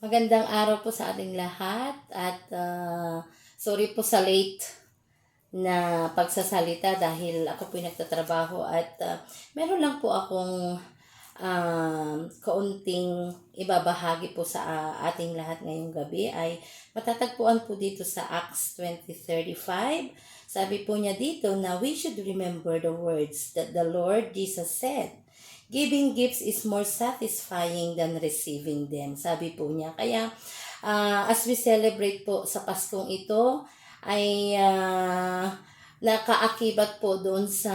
Magandang araw po sa ating lahat at sorry po sa late na pagsasalita dahil ako po yung nagtatrabaho at meron lang po akong kaunting ibabahagi po sa ating lahat ngayong gabi ay matatagpuan po dito sa Acts 20:35. Sabi po niya dito na we should remember the words that the Lord Jesus said. Giving gifts is more satisfying than receiving them. Sabi po niya. Kaya as we celebrate po sa Paskong ito, ay nakaakibat po doon sa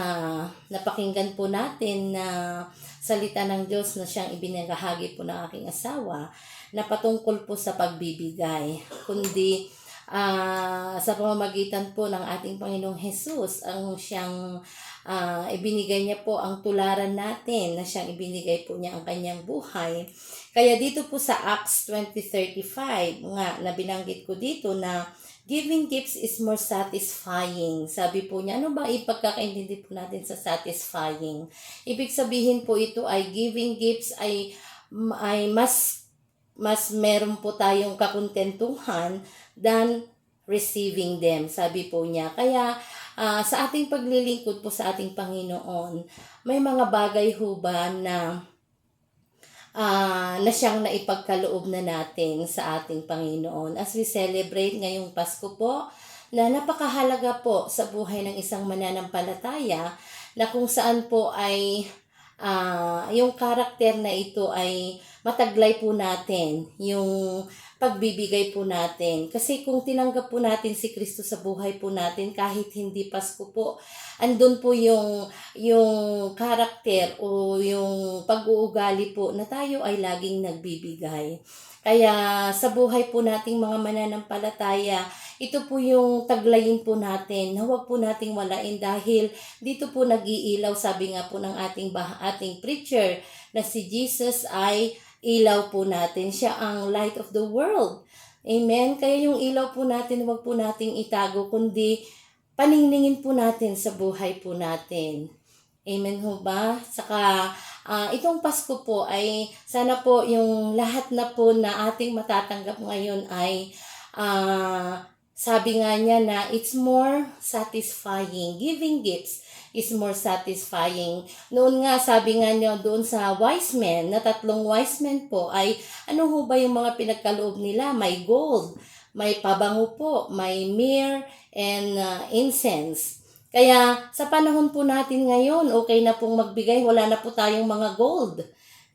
napakinggan po natin na salita ng Diyos na siyang ibinahagi po ng aking asawa na patungkol po sa pagbibigay. Kundi sa pamamagitan po ng ating Panginoong Hesus ang siyang ibinigay niya po ang tularan natin na siyang ibinigay po niya ang kanyang buhay. Kaya dito po sa Acts 20:35 nga na binanggit ko dito na giving gifts is more satisfying. Sabi po niya, ano ba ipagkakaintindi po natin sa satisfying? Ibig sabihin po ito ay giving gifts ay mas meron po tayong kakontentuhan than receiving them, sabi po niya. Kaya sa ating paglilingkod po sa ating Panginoon, may mga bagay ho ba na siyang naipagkaloob na natin sa ating Panginoon as we celebrate ngayong Pasko po, na napakahalaga po sa buhay ng isang mananampalataya na kung saan po ay yung karakter na ito ay mataglay po natin yung pagbibigay po natin. Kasi kung tinanggap po natin si Kristo sa buhay po natin, kahit hindi Pasko po, andun po yung karakter o yung pag-uugali po na tayo ay laging nagbibigay. Kaya sa buhay po nating mga mananampalataya, ito po yung taglayin po natin na huwag po nating walain dahil dito po nag-iilaw, sabi nga po ng ating preacher na si Jesus ay ilaw po natin. Siya ang light of the world. Amen? Kaya yung ilaw po natin, huwag po nating itago, kundi paningningin po natin sa buhay po natin. Amen ho ba? Saka itong Pasko po ay sana po yung lahat na po na ating matatanggap ngayon ay sabi nga niya na it's more satisfying. Giving gifts is more satisfying. Noon nga, sabi nga niya doon sa wise men, na 3 wise men po ay ano ho ba yung mga pinagkaloob nila? May gold, may pabango po, may myrrh, and incense. Kaya sa panahon po natin ngayon, okay na pong magbigay, wala na po tayong mga gold.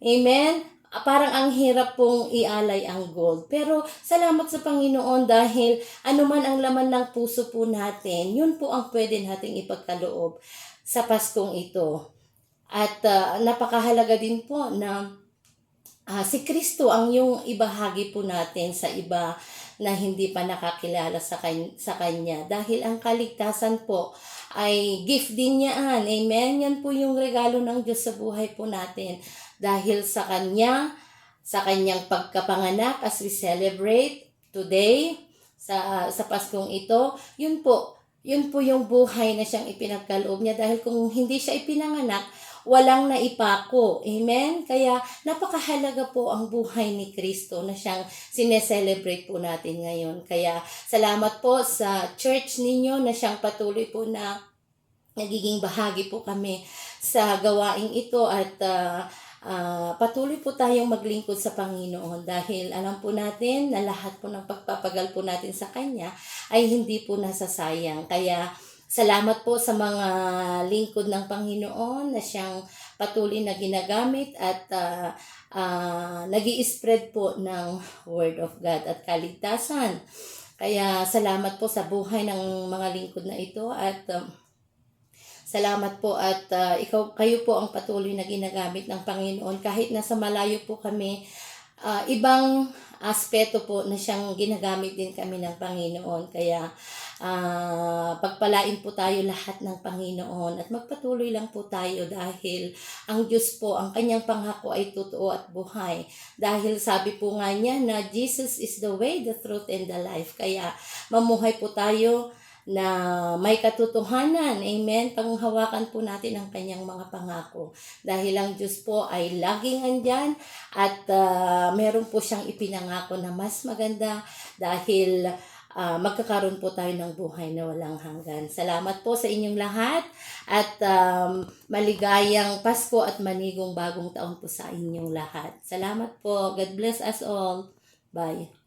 Amen? Parang ang hirap pong ialay ang gold. Pero salamat sa Panginoon dahil anuman ang laman ng puso po natin, yun po ang pwede nating ipagkaloob sa Paskong ito. At napakahalaga din po na si Kristo ang yung ibahagi po natin sa iba na hindi pa nakakilala sa Kanya. Dahil ang kaligtasan po ay gift din niyaan. Amen? Yan po yung regalo ng Diyos sa buhay po natin. Dahil sa Kanyang pagkapanganak as we celebrate today, sa Paskong ito, yun po yung buhay na siyang ipinagkaloob niya. Dahil kung hindi siya ipinanganak, walang naipako. Amen? Kaya napakahalaga po ang buhay ni Kristo na siyang sineselebrate po natin ngayon. Kaya salamat po sa church ninyo na siyang patuloy po na nagiging bahagi po kami sa gawaing ito at patuloy po tayong maglingkod sa Panginoon dahil alam po natin na lahat po ng pagpapagal po natin sa Kanya ay hindi po nasasayang. Kaya salamat po sa mga lingkod ng Panginoon na siyang patuloy na ginagamit at nag-i-spread po ng Word of God at kaligtasan. Kaya salamat po sa buhay ng mga lingkod na ito at salamat po at kayo po ang patuloy na ginagamit ng Panginoon kahit nasa malayo po kami. Ibang aspeto po na siyang ginagamit din kami ng Panginoon. Kaya pagpalain po tayo lahat ng Panginoon at magpatuloy lang po tayo dahil ang Diyos po, ang Kanyang pangako ay totoo at buhay. Dahil sabi po nga niya na Jesus is the way, the truth, and the life. Kaya mamuhay po tayo na may katotohanan. Amen. Panghawakan po natin ang kanyang mga pangako. Dahil ang Diyos po ay laging andyan at meron po siyang ipinangako na mas maganda dahil magkakaroon po tayo ng buhay na walang hanggan. Salamat po sa inyong lahat at maligayang Pasko at manigong bagong taon po sa inyong lahat. Salamat po. God bless us all. Bye.